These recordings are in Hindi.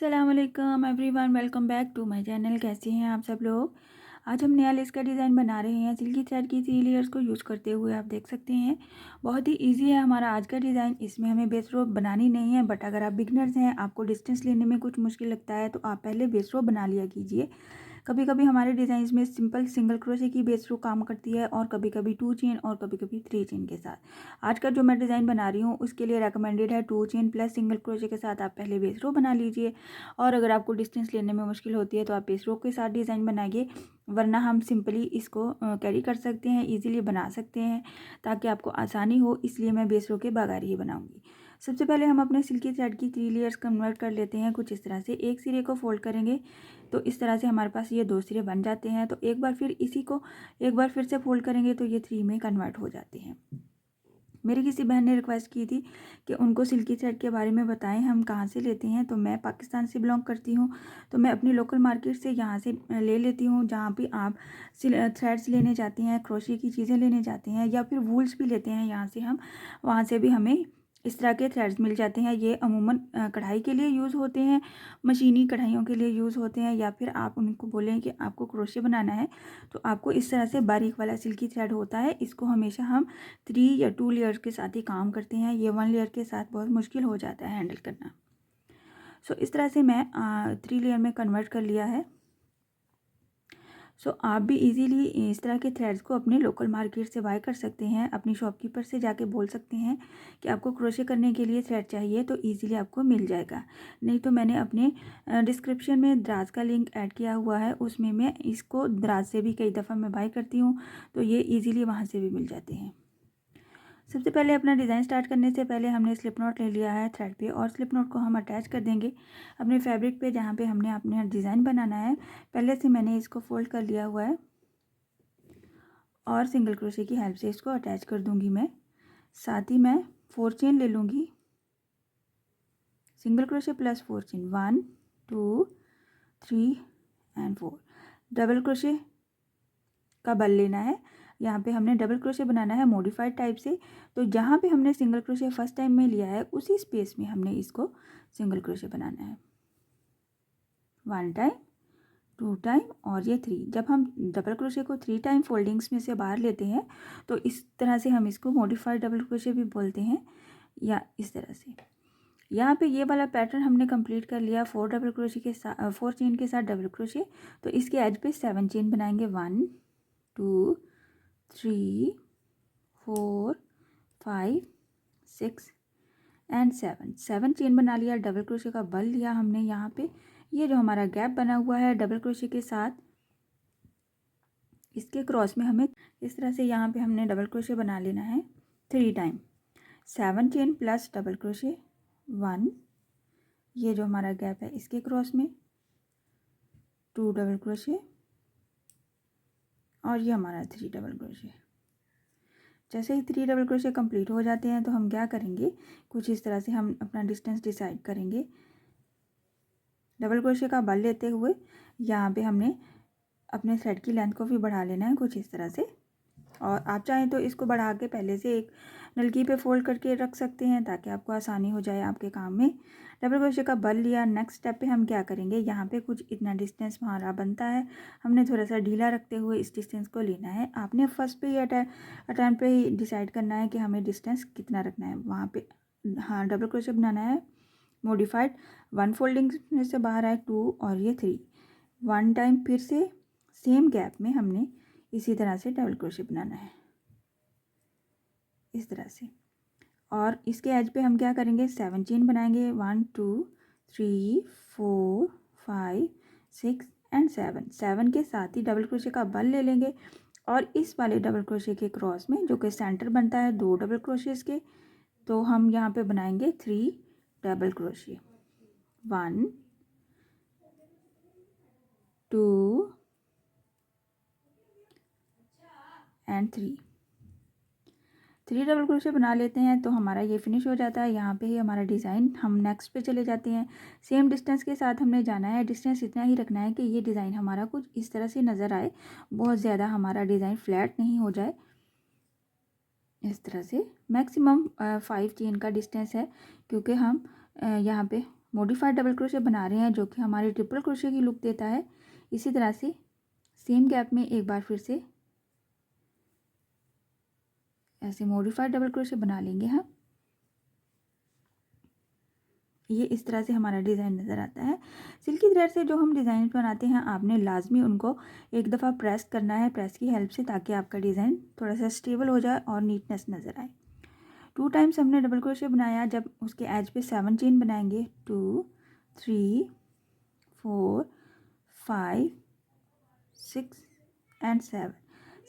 अस्सलाम वालेकुम everyone, welcome back to my channel. कैसे हैं आप सब लोग। आज हम नया लेस का डिज़ाइन बना रहे हैं सिल्की थ्रेड की 3 लेयर्स को यूज़ करते हुए। आप देख सकते हैं बहुत ही इजी है हमारा आज का डिज़ाइन। इसमें हमें बेस रो बनानी नहीं है, बट अगर आप बिगनर्स हैं, आपको डिस्टेंस लेने में कुछ मुश्किल लगता है, तो आप पहले बेस रो बना लिया कीजिए। कभी कभी हमारे डिज़ाइंस में सिंपल सिंगल क्रोशे की बेस रो काम करती है, और कभी कभी 2 चेन और कभी कभी 3 चेन के साथ। आज का जो मैं डिज़ाइन बना रही हूँ उसके लिए रेकमेंडेड है 2 चेन प्लस सिंगल क्रोशे के साथ आप पहले बेस रो बना लीजिए। और अगर आपको डिस्टेंस लेने में मुश्किल होती है तो आप बेस रो के साथ डिज़ाइन बनाइए, वरना हम सिंपली इसको कैरी कर सकते हैं, इजीली बना सकते हैं ताकि आपको आसानी हो। इसलिए मैं बेस रो के बगैर ही बनाऊंगी। सबसे पहले हम अपने सिल्की थ्रेड की 3 लेयर्स कन्वर्ट कर लेते हैं कुछ इस तरह से। एक सिरे को फोल्ड करेंगे तो इस तरह से हमारे पास ये 2 सिरे बन जाते हैं। तो एक बार फिर इसी को एक बार फिर से फोल्ड करेंगे तो ये 3 में कन्वर्ट हो जाते हैं। मेरी किसी बहन ने रिक्वेस्ट की थी कि उनको सिल्की थ्रेड के बारे में बताएं, हम कहाँ से लेते हैं। तो मैं पाकिस्तान से बिलोंग करती हूँ, तो मैं अपनी लोकल मार्केट से यहाँ से ले लेती हूँ। जहाँ भी आप थ्रेड्स लेने जाते हैं, क्रोशे की चीज़ें लेने जाते हैं, या फिर वूल्स भी लेते हैं यहाँ से हम, वहाँ से भी हमें इस तरह के थ्रेड्स मिल जाते हैं। ये अमूमन कढ़ाई के लिए यूज़ होते हैं, मशीनी कढ़ाइयों के लिए यूज़ होते हैं, या फिर आप उनको बोलें कि आपको क्रोशे बनाना है तो आपको इस तरह से बारीक वाला सिल्की थ्रेड होता है। इसको हमेशा हम 3 या 2 लेयर के साथ ही काम करते हैं। ये 1 लेयर के साथ बहुत मुश्किल हो जाता है हैंडल करना। सो इस तरह से मैं 3 लेयर में कन्वर्ट कर लिया है। सो आप भी इजीली इस तरह के थ्रेड्स को अपने लोकल मार्केट से बाय कर सकते हैं। अपनी शॉपकीपर से जाके बोल सकते हैं कि आपको क्रोशे करने के लिए थ्रेड चाहिए, तो इजीली आपको मिल जाएगा। नहीं तो मैंने अपने डिस्क्रिप्शन में दराज का लिंक ऐड किया हुआ है, उसमें मैं इसको दराज से भी कई दफ़ा मैं बाय करती हूँ, तो ये ईज़िली वहाँ से भी मिल जाते हैं। सबसे पहले अपना डिज़ाइन स्टार्ट करने से पहले हमने स्लिप नॉट ले लिया है थ्रेड पे, और स्लिप नॉट को हम अटैच कर देंगे अपने फैब्रिक पे जहाँ पे हमने अपने डिज़ाइन बनाना है। पहले से मैंने इसको फोल्ड कर लिया हुआ है और सिंगल क्रोशे की हेल्प से इसको अटैच कर दूंगी मैं। साथ ही मैं 4 चेन ले लूँगी, single crochet plus 4 chain, 1 2 3 and 4। Double crochet का बल लेना है। यहाँ पे हमने डबल क्रोशे बनाना है मॉडिफाइड टाइप से, तो जहाँ पे हमने सिंगल क्रोशे फर्स्ट टाइम में लिया है उसी स्पेस में हमने इसको सिंगल क्रोशे बनाना है। 1 टाइम, 2 टाइम और ये 3। जब हम डबल क्रोशे को 3 टाइम फोल्डिंग्स में से बाहर लेते हैं तो इस तरह से हम इसको मॉडिफाइड डबल क्रोशे भी बोलते हैं, या इस तरह से। यहाँ पे ये वाला पैटर्न हमने कंप्लीट कर लिया 4 डबल क्रोशे के साथ, 4 चेन के साथ डबल क्रोशे। तो इसके एज पे 7 चेन बनाएंगे, 1 2 3 4 5 6 एंड 7। 7 चेन बना लिया, डबल क्रोशे का बल लिया हमने यहाँ पे। ये जो हमारा गैप बना हुआ है डबल क्रोशे के साथ, इसके क्रॉस में हमें इस तरह से यहाँ पे हमने डबल क्रोशे बना लेना है 3 time. 7 chain plus double crochet 1, ये जो हमारा गैप है इसके क्रॉस में 2 डबल क्रोशे, और ये हमारा 3 डबल क्रोशे। जैसे ही 3 डबल क्रोशे कंप्लीट हो जाते हैं तो हम क्या करेंगे, कुछ इस तरह से हम अपना डिस्टेंस डिसाइड करेंगे। डबल क्रोशे का बल लेते हुए यहाँ पे हमने अपने थ्रेड की लेंथ को भी बढ़ा लेना है कुछ इस तरह से। और आप चाहें तो इसको बढ़ा के पहले से एक नलकी पे फोल्ड करके रख सकते हैं ताकि आपको आसानी हो जाए आपके काम में। डबल क्रोशे का बल लिया। नेक्स्ट स्टेप पे हम क्या करेंगे, यहाँ पे कुछ इतना डिस्टेंस हमारा बनता है, हमने थोड़ा सा ढीला रखते हुए इस डिस्टेंस को लेना है। आपने फर्स्ट पे ही अटैम्प्ट पे ही डिसाइड करना है कि हमें डिस्टेंस कितना रखना है वहाँ पे। हाँ, डबल क्रोशे बनाना है मॉडिफाइड। 1 फोल्डिंग में से बाहर आए 2 और ये 3। 1 टाइम फिर से सेम गैप में हमने इसी तरह से डबल क्रोशे बनाना है इस तरह से। और इसके एज पे हम क्या करेंगे, 7 चेन बनाएंगे, 1 2 3 4 5 6 एंड 7। 7 के साथ ही डबल क्रोशे का बल ले लेंगे, और इस वाले डबल क्रोशे के क्रॉस में जो कि सेंटर बनता है 2 डबल क्रोशेस के, तो हम यहाँ पे बनाएंगे 3 double crochet, 1 2 and 3 double crochet बना लेते हैं तो हमारा ये फिनिश हो जाता है। यहाँ पे ही हमारा डिज़ाइन, हम नेक्स्ट पे चले जाते हैं। सेम डिस्टेंस के साथ हमने जाना है, डिस्टेंस इतना ही रखना है कि ये डिज़ाइन हमारा कुछ इस तरह से नज़र आए, बहुत ज़्यादा हमारा डिज़ाइन फ्लैट नहीं हो जाए। इस तरह से मैक्सिमम 5 चेन का डिस्टेंस है, क्योंकि हम यहाँ पे मॉडिफाइड डबल क्रोशे बना रहे हैं जो कि हमारे ट्रिपल क्रोशे की लुक देता है। इसी तरह से सेम गैप में एक बार फिर से ऐसे मॉडिफाइड डबल क्रोशे बना लेंगे हम। ये इस तरह से हमारा डिज़ाइन नज़र आता है। सिल्की थ्रेड से जो हम डिज़ाइन बनाते हैं आपने लाजमी उनको एक दफ़ा प्रेस करना है प्रेस की हेल्प से, ताकि आपका डिज़ाइन थोड़ा सा स्टेबल हो जाए और नीटनेस नज़र आए। 2 टाइम्स हमने डबल क्रोशे बनाया, जब उसके एज पे 7 चेन बनाएंगे 2 3 4 5 6 एंड 7,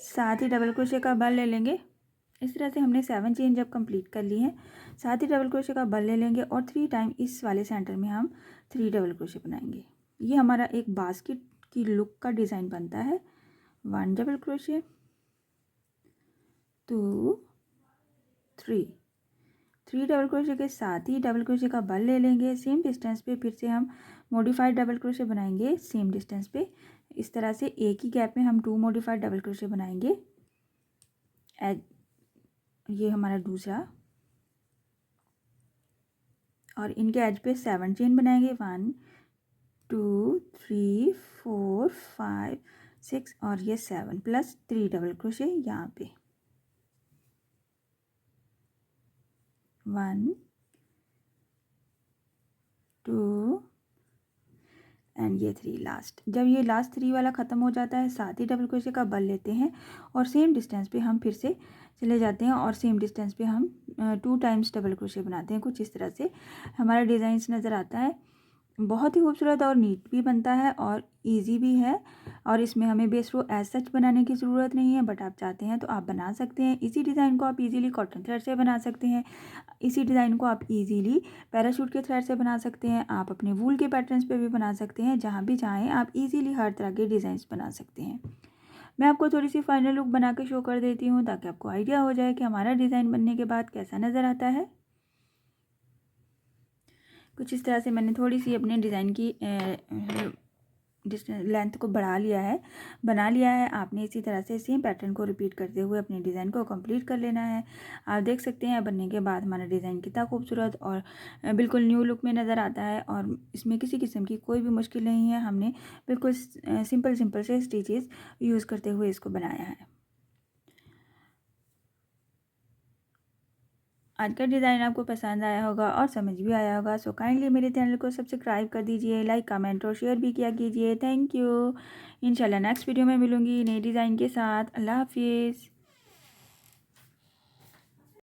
साथ ही डबल क्रोशे का बल ले लेंगे। इस तरह से हमने 7 चेन जब कंप्लीट कर ली हैं, साथ ही डबल क्रोशे का बल ले लेंगे और 3 टाइम इस वाले सेंटर में हम 3 डबल क्रोशे बनाएंगे। ये हमारा एक बास्केट की लुक का डिज़ाइन बनता है। 1 डबल क्रोशे 2 3 डबल क्रोशे के साथ ही डबल क्रोशे का बल ले लेंगे। सेम डिस्टेंस पे फिर से हम मॉडिफाइड डबल क्रोशे बनाएंगे सेम डिस्टेंस पे। इस तरह से एक ही गैप में हम 2 मॉडिफाइड डबल क्रोशे बनाएंगे। ये हमारा दूसरा, और इनके एज पे 7 चेन बनाएंगे 1 2 3 4 5 6 और ये 7 प्लस 3 डबल क्रोशे यहाँ पे 1 2 एंड ये 3 लास्ट। जब ये लास्ट 3 वाला ख़त्म हो जाता है, साथ ही डबल क्रोशे का बल लेते हैं और सेम डिस्टेंस पे हम फिर से चले जाते हैं और सेम डिस्टेंस पे हम 2 टाइम्स डबल क्रोशे बनाते हैं। कुछ इस तरह से हमारा डिज़ाइंस नज़र आता है। बहुत ही खूबसूरत और नीट भी बनता है और इजी भी है, और इसमें हमें बेस रो एज सच बनाने की ज़रूरत नहीं है, बट आप चाहते हैं तो आप बना सकते हैं। इसी डिज़ाइन को आप इजीली कॉटन थ्रेड से बना सकते हैं। इसी डिज़ाइन को आप इजीली पैराशूट के थ्रेड से बना सकते हैं। आप अपने वूल के पैटर्न्स पे भी बना सकते हैं। जहाँ भी चाहें आप इजीली हर तरह के डिज़ाइंस बना सकते हैं। मैं आपको थोड़ी सी फाइनल लुक बना के शो कर देती हूँ, ताकि आपको आइडिया हो जाए कि हमारा डिज़ाइन बनने के बाद कैसा नज़र आता है। कुछ इस तरह से मैंने थोड़ी सी अपने डिज़ाइन की लेंथ को बना लिया है। आपने इसी तरह से सेम पैटर्न को रिपीट करते हुए अपने डिज़ाइन को कंप्लीट कर लेना है। आप देख सकते हैं बनने के बाद हमारा डिज़ाइन कितना खूबसूरत और बिल्कुल न्यू लुक में नज़र आता है, और इसमें किसी किस्म की कोई भी मुश्किल नहीं है। हमने बिल्कुल सिंपल से स्टिचेस यूज़ करते हुए इसको बनाया है। आज का डिज़ाइन आपको पसंद आया होगा और समझ भी आया होगा। सो काइंडली मेरे चैनल को सब्सक्राइब कर दीजिए, लाइक कमेंट और शेयर भी किया कीजिए। Thank you. इंशाल्लाह नेक्स्ट वीडियो में मिलूँगी नए डिज़ाइन के साथ। अल्लाह हाफिज़।